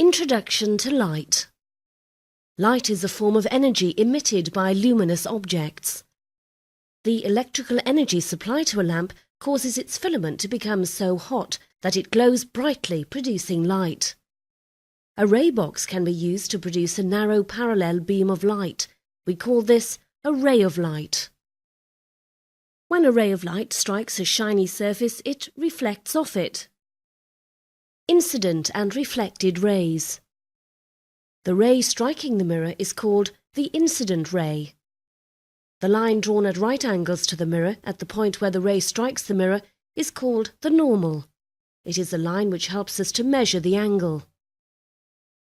Introduction to light. Light is a form of energy emitted by luminous objects. The electrical energy supplied to a lamp causes its filament to become so hot that it glows brightly, producing light. A ray box can be used to produce a narrow parallel beam of light. We call this a ray of light. When a ray of light strikes a shiny surface, it reflects off it. Incident and reflected rays. The ray striking the mirror is called the incident ray. The line drawn at right angles to the mirror at the point where the ray strikes the mirror is called the normal. It is a line which helps us to measure the angle.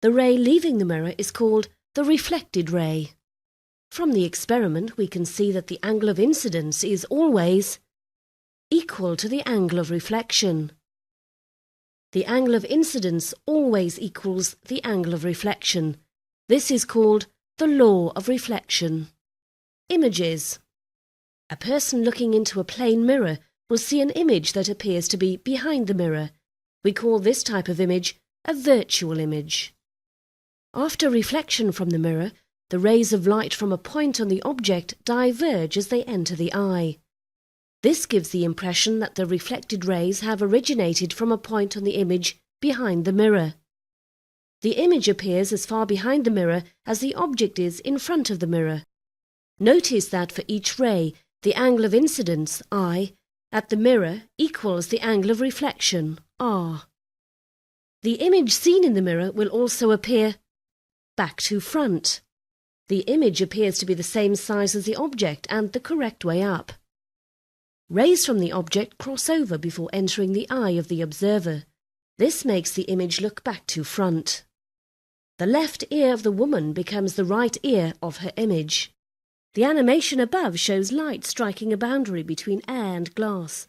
The ray leaving the mirror is called the reflected ray. From the experiment we can see that the angle of incidence is always equal to the angle of reflection. The angle of incidence always equals the angle of reflection. This is called the law of reflection. Images. A person looking into a plane mirror will see an image that appears to be behind the mirror. We call this type of image a virtual image. After reflection from the mirror, the rays of light from a point on the object diverge as they enter the eye. This gives the impression that the reflected rays have originated from a point on the image behind the mirror. The image appears as far behind the mirror as the object is in front of the mirror. Notice that for each ray, the angle of incidence, I, at the mirror equals the angle of reflection, R. The image seen in the mirror will also appear back to front. The image appears to be the same size as the object and the correct way up. Rays from the object cross over before entering the eye of the observer. This makes the image look back to front. The left ear of the woman becomes the right ear of her image. The animation above shows light striking a boundary between air and glass.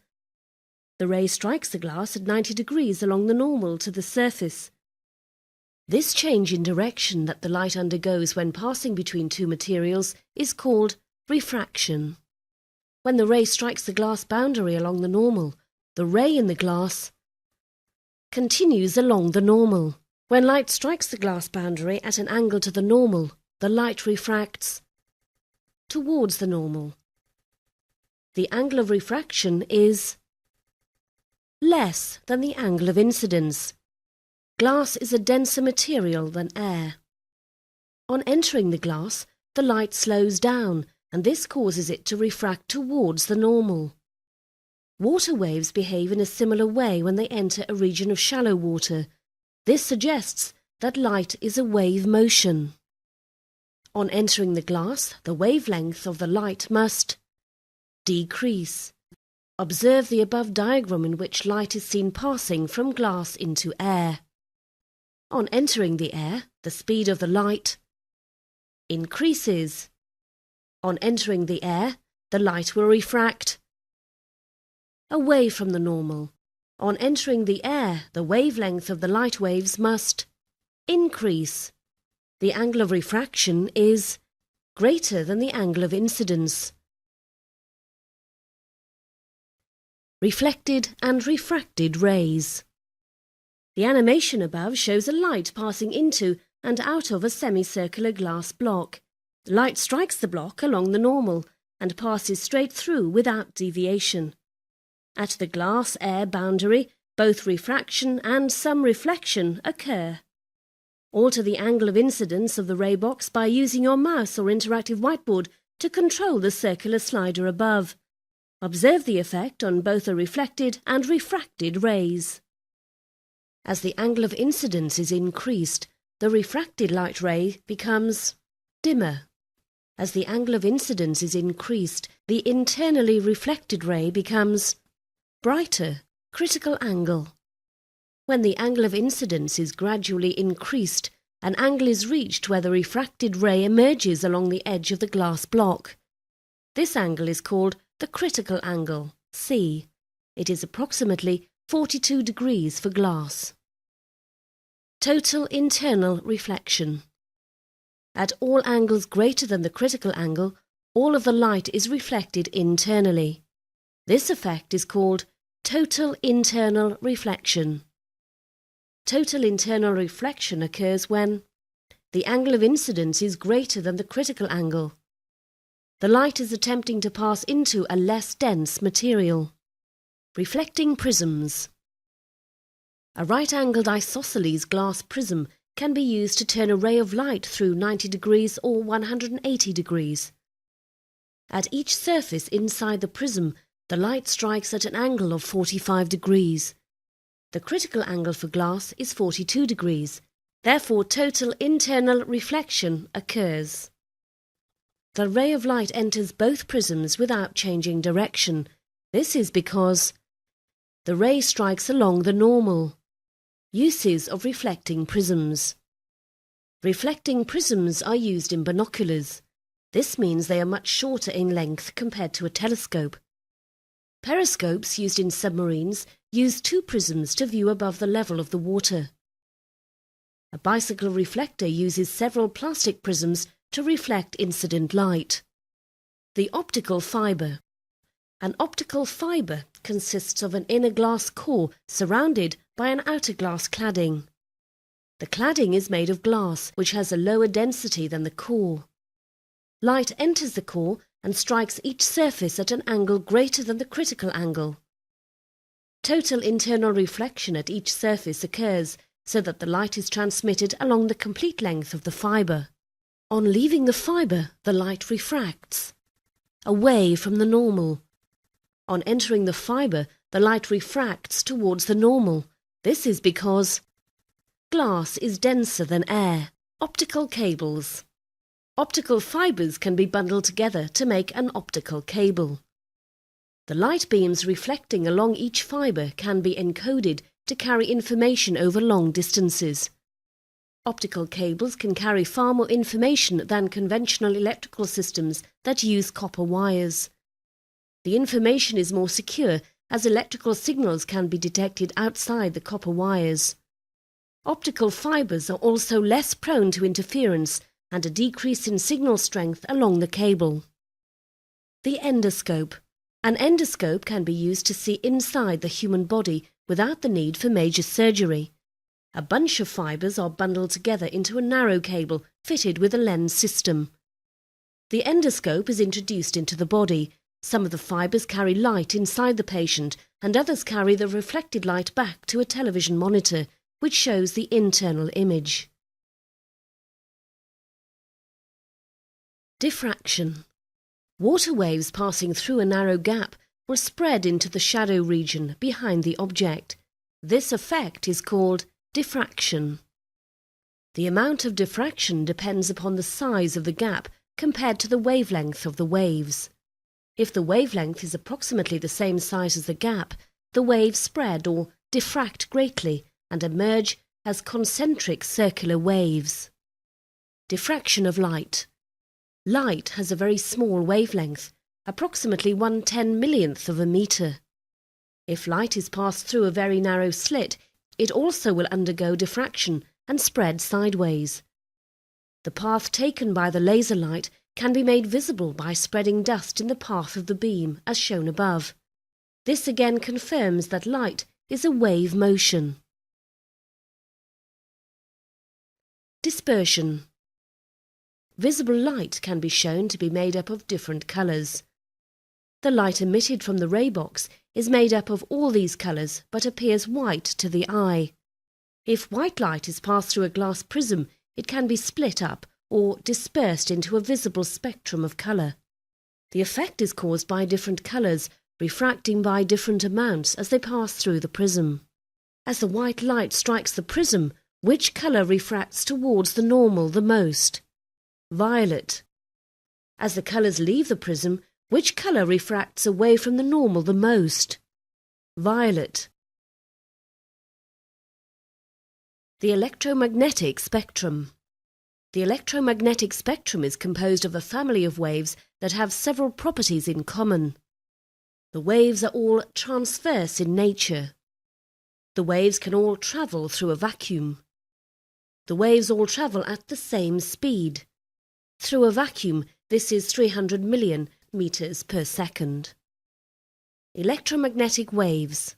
The ray strikes the glass at 90 degrees along the normal to the surface. This change in direction that the light undergoes when passing between two materials is called refraction. When the ray strikes the glass boundary along the normal, the ray in the glass continues along the normal. When light strikes the glass boundary at an angle to the normal, the light refracts towards the normal. The angle of refraction is less than the angle of incidence. Glass is a denser material than air. On entering the glass, the light slows down, and this causes it to refract towards the normal. Water waves behave in a similar way when they enter a region of shallow water. This suggests that light is a wave motion. On entering the glass, the wavelength of the light must decrease. Observe the above diagram in which light is seen passing from glass into air. On entering the air, the speed of the light increases. On entering the air, the light will refract away from the normal. On entering the air, the wavelength of the light waves must increase. The angle of refraction is greater than the angle of incidence. Reflected and refracted rays. The animation above shows a light passing into and out of a semicircular glass block. The light strikes the block along the normal and passes straight through without deviation. At the glass-air boundary, both refraction and some reflection occur. Alter the angle of incidence of the ray box by using your mouse or interactive whiteboard to control the circular slider above. Observe the effect on both the reflected and refracted rays. As the angle of incidence is increased, the refracted light ray becomes dimmer. As the angle of incidence is increased, the internally reflected ray becomes brighter, critical angle. When the angle of incidence is gradually increased, an angle is reached where the refracted ray emerges along the edge of the glass block. This angle is called the critical angle, C. It is approximately 42 degrees for glass. Total internal reflection. At all angles greater than the critical angle, all of the light is reflected internally. This effect is called total internal reflection. Total internal reflection occurs when the angle of incidence is greater than the critical angle. The light is attempting to pass into a less dense material. Reflecting prisms. A right-angled isosceles glass prism can be used to turn a ray of light through 90 degrees or 180 degrees. At each surface inside the prism, the light strikes at an angle of 45 degrees. The critical angle for glass is 42 degrees. Therefore, total internal reflection occurs. The ray of light enters both prisms without changing direction. This is because the ray strikes along the normal. Uses of reflecting prisms. Reflecting prisms are used in binoculars. This means they are much shorter in length compared to a telescope. Periscopes used in submarines use two prisms to view above the level of the water. A bicycle reflector uses several plastic prisms to reflect incident light. The optical fibre. An optical fibre consists of an inner glass core surrounded by an outer glass cladding. The cladding is made of glass, which has a lower density than the core. Light enters the core and strikes each surface at an angle greater than the critical angle. Total internal reflection at each surface occurs so that the light is transmitted along the complete length of the fibre. On leaving the fibre, the light refracts away from the normal. On entering the fibre, the light refracts towards the normal. This is because glass is denser than air. Optical cables. Optical fibres can be bundled together to make an optical cable. The light beams reflecting along each fibre can be encoded to carry information over long distances. Optical cables can carry far more information than conventional electrical systems that use copper wires. The information is more secure as electrical signals can be detected outside the copper wires. Optical fibres are also less prone to interference and a decrease in signal strength along the cable. The endoscope. An endoscope can be used to see inside the human body without the need for major surgery. A bunch of fibres are bundled together into a narrow cable fitted with a lens system. The endoscope is introduced into the body. Some of the fibres carry light inside the patient and others carry the reflected light back to a television monitor, which shows the internal image. Diffraction. Water waves passing through a narrow gap will spread into the shadow region behind the object. This effect is called diffraction. The amount of diffraction depends upon the size of the gap compared to the wavelength of the waves. If the wavelength is approximately the same size as the gap, the waves spread or diffract greatly and emerge as concentric circular waves. Diffraction of light. Light has a very small wavelength, approximately 1/10,000,000th of a metre. If light is passed through a very narrow slit, it also will undergo diffraction and spread sideways. The path taken by the laser light can be made visible by spreading dust in the path of the beam, as shown above. This again confirms that light is a wave motion. Dispersion. Visible light can be shown to be made up of different colours. The light emitted from the ray box is made up of all these colours but appears white to the eye. If white light is passed through a glass prism, it can be split up or dispersed into a visible spectrum of colour. The effect is caused by different colours refracting by different amounts as they pass through the prism. As the white light strikes the prism, which colour refracts towards the normal the most? Violet. As the colours leave the prism, which colour refracts away from the normal the most? Violet. The electromagnetic spectrum. The electromagnetic spectrum is composed of a family of waves that have several properties in common. The waves are all transverse in nature. The waves can all travel through a vacuum. The waves all travel at the same speed. Through a vacuum, this is 300 million meters per second. Electromagnetic waves.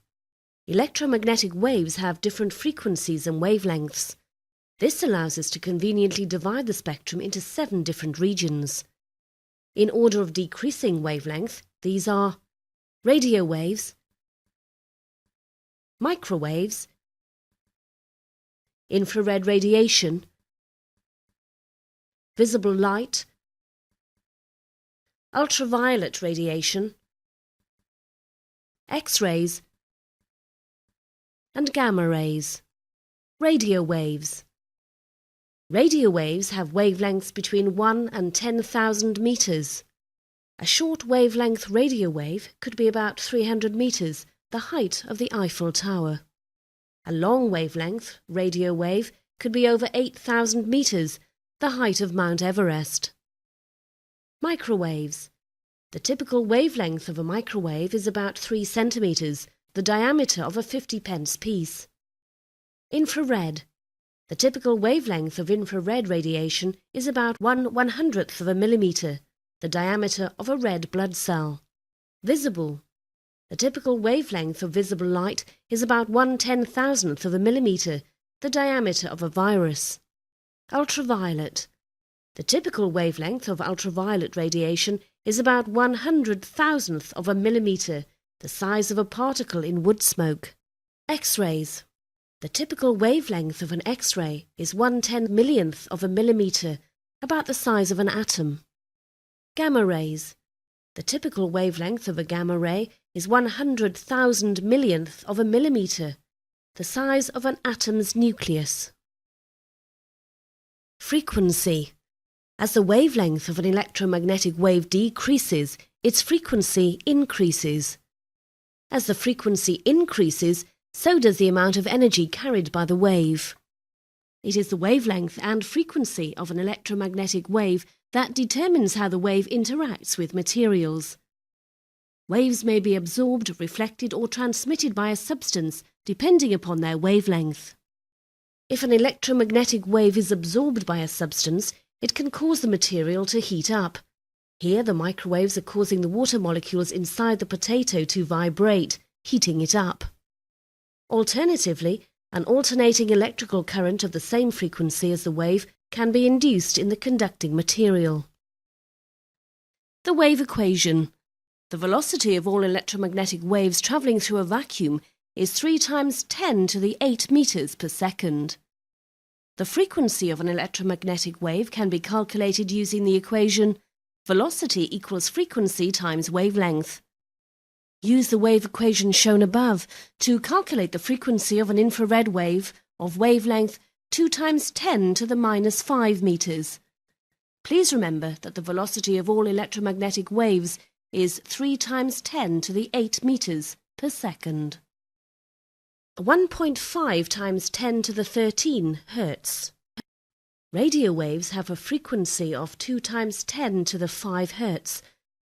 Electromagnetic waves have different frequencies and wavelengths. This allows us to conveniently divide the spectrum into 7 different regions. In order of decreasing wavelength, these are radio waves, microwaves, infrared radiation, visible light, ultraviolet radiation, X-rays, and gamma rays. Radio waves. Radio waves have wavelengths between 1 and 10,000 meters. A short wavelength radio wave could be about 300 meters, the height of the Eiffel Tower. A long wavelength radio wave could be over 8,000 meters, the height of Mount Everest. Microwaves. The typical wavelength of a microwave is about 3 centimeters, the diameter of a 50-pence piece. Infrared. The typical wavelength of infrared radiation is about 1/100th of a millimeter, the diameter of a red blood cell. Visible. The typical wavelength of visible light is about 1/10,000th of a millimeter, the diameter of a virus. Ultraviolet. The typical wavelength of ultraviolet radiation is about 100,000th of a millimeter, the size of a particle in wood smoke. X-rays. The typical wavelength of an X-ray is 1/10,000,000th of a millimeter, about the size of an atom. Gamma rays. The typical wavelength of a gamma ray is 100,000 millionth of a millimeter, the size of an atom's nucleus. Frequency. As the wavelength of an electromagnetic wave decreases, its frequency increases. As the frequency increases, so does the amount of energy carried by the wave. It is the wavelength and frequency of an electromagnetic wave that determines how the wave interacts with materials. Waves may be absorbed, reflected, or transmitted by a substance depending upon their wavelength. If an electromagnetic wave is absorbed by a substance, it can cause the material to heat up. Here, the microwaves are causing the water molecules inside the potato to vibrate, heating it up. Alternatively, an alternating electrical current of the same frequency as the wave can be induced in the conducting material. The wave equation. The velocity of all electromagnetic waves travelling through a vacuum is 3 × 10⁸ meters per second. The frequency of an electromagnetic wave can be calculated using the equation velocity equals frequency times wavelength. Use the wave equation shown above to calculate the frequency of an infrared wave of wavelength 2 × 10⁻⁵ meters. Please remember that the velocity of all electromagnetic waves is 3 × 10⁸ meters per second. 1.5 × 10⁻13 Hertz. Radio waves have a frequency of 2 × 10⁵ Hertz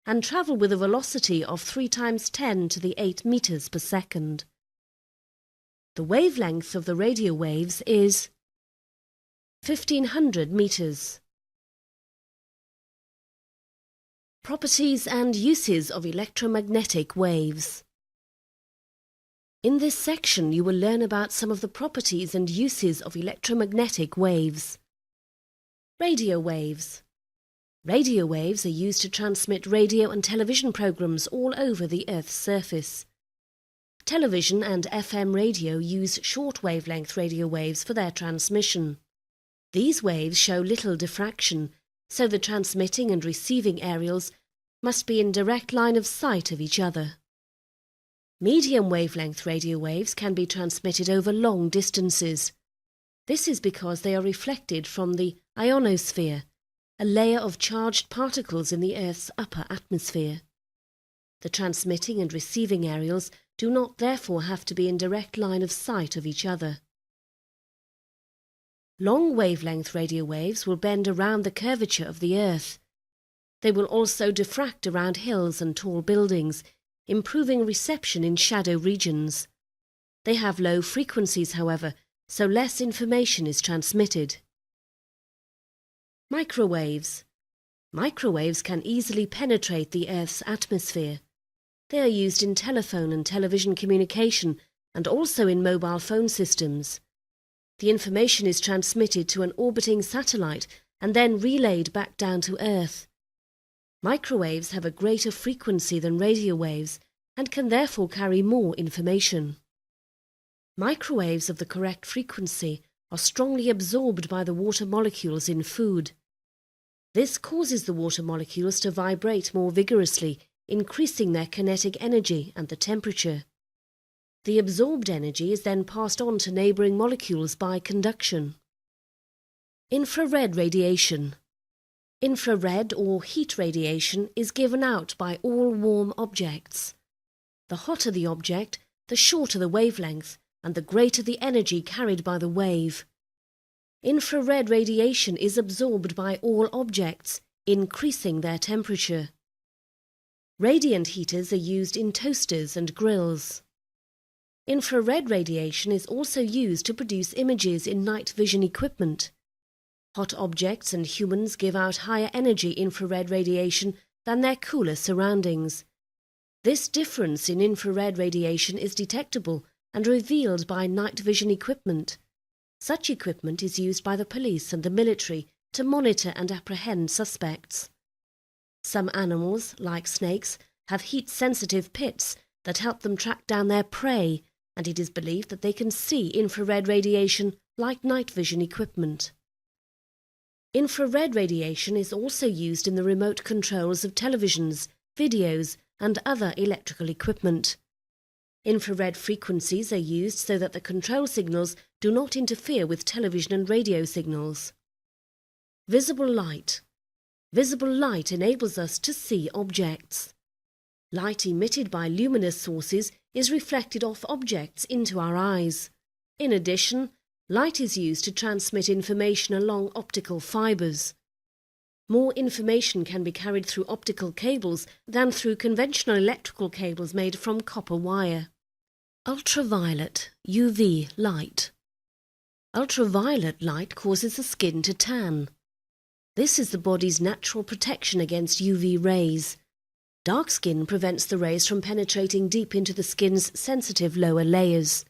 and travel with a velocity of 3 × 10⁸ meters per second. The wavelength of the radio waves is 1,500 meters. Properties and uses of electromagnetic waves. In this section you will learn about some of the properties and uses of electromagnetic waves. Radio waves. Radio waves are used to transmit radio and television programs all over the Earth's surface. Television and FM radio use short wavelength radio waves for their transmission. These waves show little diffraction, so the transmitting and receiving aerials must be in direct line of sight of each other. Medium wavelength radio waves can be transmitted over long distances. This is because they are reflected from the ionosphere, a layer of charged particles in the Earth's upper atmosphere. The transmitting and receiving aerials do not therefore have to be in direct line of sight of each other. Long wavelength radio waves will bend around the curvature of the Earth. They will also diffract around hills and tall buildings, improving reception in shadow regions. They have low frequencies, however, so less information is transmitted. Microwaves. Microwaves can easily penetrate the Earth's atmosphere. They are used in telephone and television communication and also in mobile phone systems. The information is transmitted to an orbiting satellite and then relayed back down to Earth. Microwaves have a greater frequency than radio waves and can therefore carry more information. Microwaves of the correct frequency are strongly absorbed by the water molecules in food. This causes the water molecules to vibrate more vigorously, increasing their kinetic energy and the temperature. The absorbed energy is then passed on to neighbouring molecules by conduction. Infrared radiation. Infrared or heat radiation is given out by all warm objects. The hotter the object, the shorter the wavelength, and the greater the energy carried by the wave. Infrared radiation is absorbed by all objects, increasing their temperature. Radiant heaters are used in toasters and grills. Infrared radiation is also used to produce images in night vision equipment. Hot objects and humans give out higher energy infrared radiation than their cooler surroundings. This difference in infrared radiation is detectable and revealed by night vision equipment. Such equipment is used by the police and the military to monitor and apprehend suspects. Some animals, like snakes, have heat-sensitive pits that help them track down their prey, and it is believed that they can see infrared radiation like night vision equipment. Infrared radiation is also used in the remote controls of televisions, videos, and other electrical equipment. Infrared frequencies are used so that the control signals do not interfere with television and radio signals. Visible light. Visible light enables us to see objects. Light emitted by luminous sources is reflected off objects into our eyes. In addition, light is used to transmit information along optical fibers. More information can be carried through optical cables than through conventional electrical cables made from copper wire. Ultraviolet, UV light. Ultraviolet light causes the skin to tan. This is the body's natural protection against UV rays. Dark skin prevents the rays from penetrating deep into the skin's sensitive lower layers.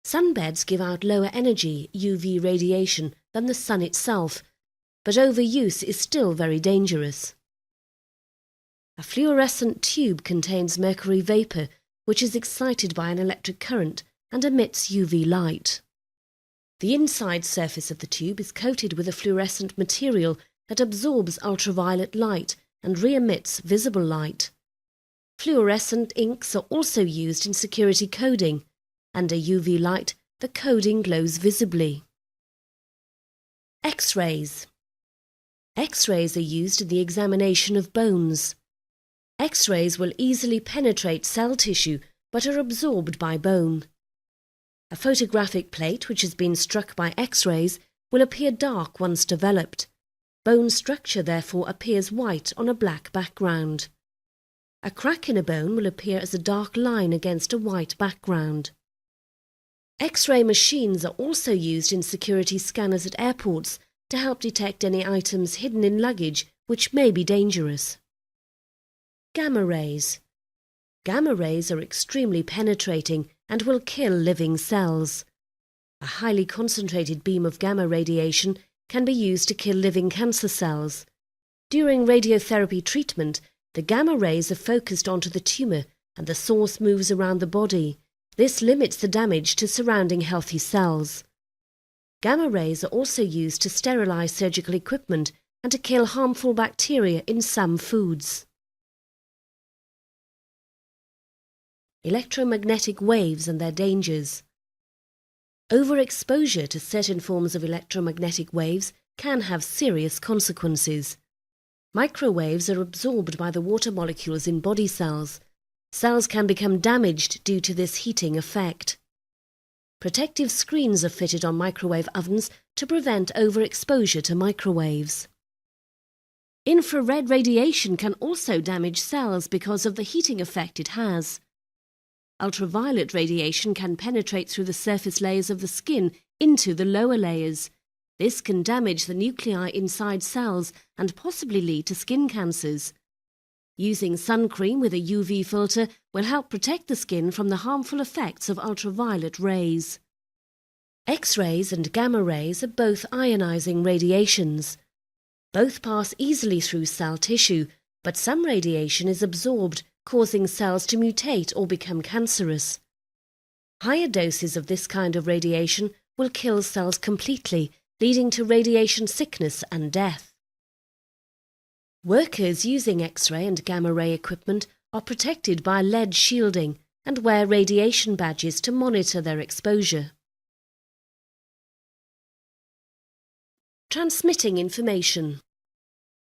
Sunbeds give out lower energy UV radiation than the sun itself, but overuse is still very dangerous. A fluorescent tube contains mercury vapour, which is excited by an electric current and emits UV light. The inside surface of the tube is coated with a fluorescent material that absorbs ultraviolet light and re-emits visible light. Fluorescent inks are also used in security coding. Under UV light, the coding glows visibly. X-rays. X-rays are used in the examination of bones. X-rays will easily penetrate cell tissue but are absorbed by bone. A photographic plate which has been struck by X-rays will appear dark once developed. Bone structure therefore appears white on a black background. A crack in a bone will appear as a dark line against a white background. X-ray machines are also used in security scanners at airports to help detect any items hidden in luggage which may be dangerous. Gamma rays. Gamma rays are extremely penetrating and will kill living cells. A highly concentrated beam of gamma radiation can be used to kill living cancer cells. During radiotherapy treatment, the gamma rays are focused onto the tumour and the source moves around the body. This limits the damage to surrounding healthy cells. Gamma rays are also used to sterilise surgical equipment and to kill harmful bacteria in some foods. Electromagnetic waves and their dangers. Overexposure to certain forms of electromagnetic waves can have serious consequences. Microwaves are absorbed by the water molecules in body cells. Cells can become damaged due to this heating effect. Protective screens are fitted on microwave ovens to prevent overexposure to microwaves. Infrared radiation can also damage cells because of the heating effect it has. Ultraviolet radiation can penetrate through the surface layers of the skin into the lower layers. This can damage the nuclei inside cells and possibly lead to skin cancers. Using sun cream with a UV filter will help protect the skin from the harmful effects of ultraviolet rays. X-rays and gamma rays are both ionizing radiations. Both pass easily through cell tissue, but some radiation is absorbed, causing cells to mutate or become cancerous. Higher doses of this kind of radiation will kill cells completely, leading to radiation sickness and death. Workers using X-ray and gamma-ray equipment are protected by lead shielding and wear radiation badges to monitor their exposure. Transmitting information.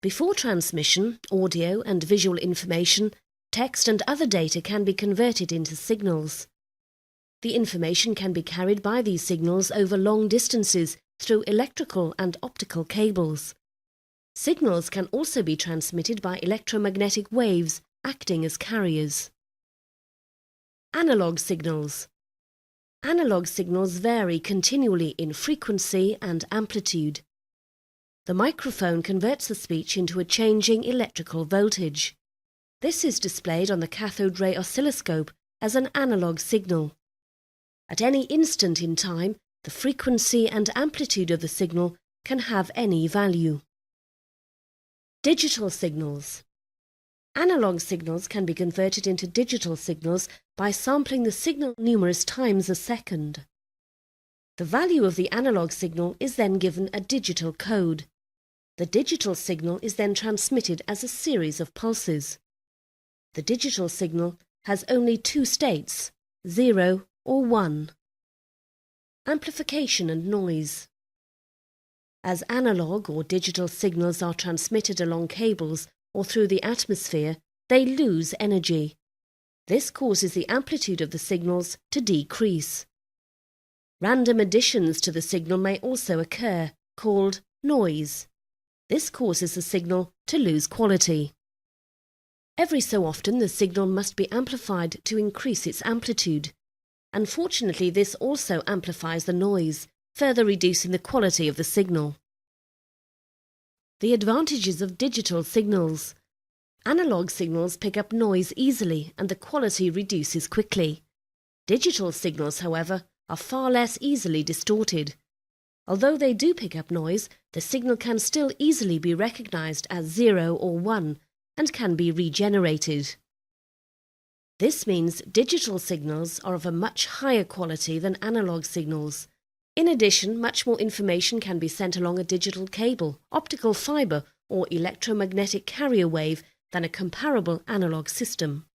Before transmission, audio and visual information, text and other data can be converted into signals. The information can be carried by these signals over long distances through electrical and optical cables. Signals can also be transmitted by electromagnetic waves acting as carriers. Analog signals. Analog signals vary continually in frequency and amplitude. The microphone converts the speech into a changing electrical voltage. This is displayed on the cathode ray oscilloscope as an analog signal. At any instant in time, the frequency and amplitude of the signal can have any value. Digital signals. Analog signals can be converted into digital signals by sampling the signal numerous times a second. The value of the analog signal is then given a digital code. The digital signal is then transmitted as a series of pulses. The digital signal has only two states, 0 or 1. Amplification and noise. As analog or digital signals are transmitted along cables or through the atmosphere, they lose energy. This causes the amplitude of the signals to decrease. Random additions to the signal may also occur, called noise. This causes the signal to lose quality. Every so often the signal must be amplified to increase its amplitude. Unfortunately, this also amplifies the noise, further reducing the quality of the signal. The advantages of digital signals. Analog signals pick up noise easily and the quality reduces quickly. Digital signals, however, are far less easily distorted. Although they do pick up noise, the signal can still easily be recognized as 0 or 1 and can be regenerated. This means digital signals are of a much higher quality than analog signals. In addition, much more information can be sent along a digital cable, optical fibre or electromagnetic carrier wave than a comparable analog system.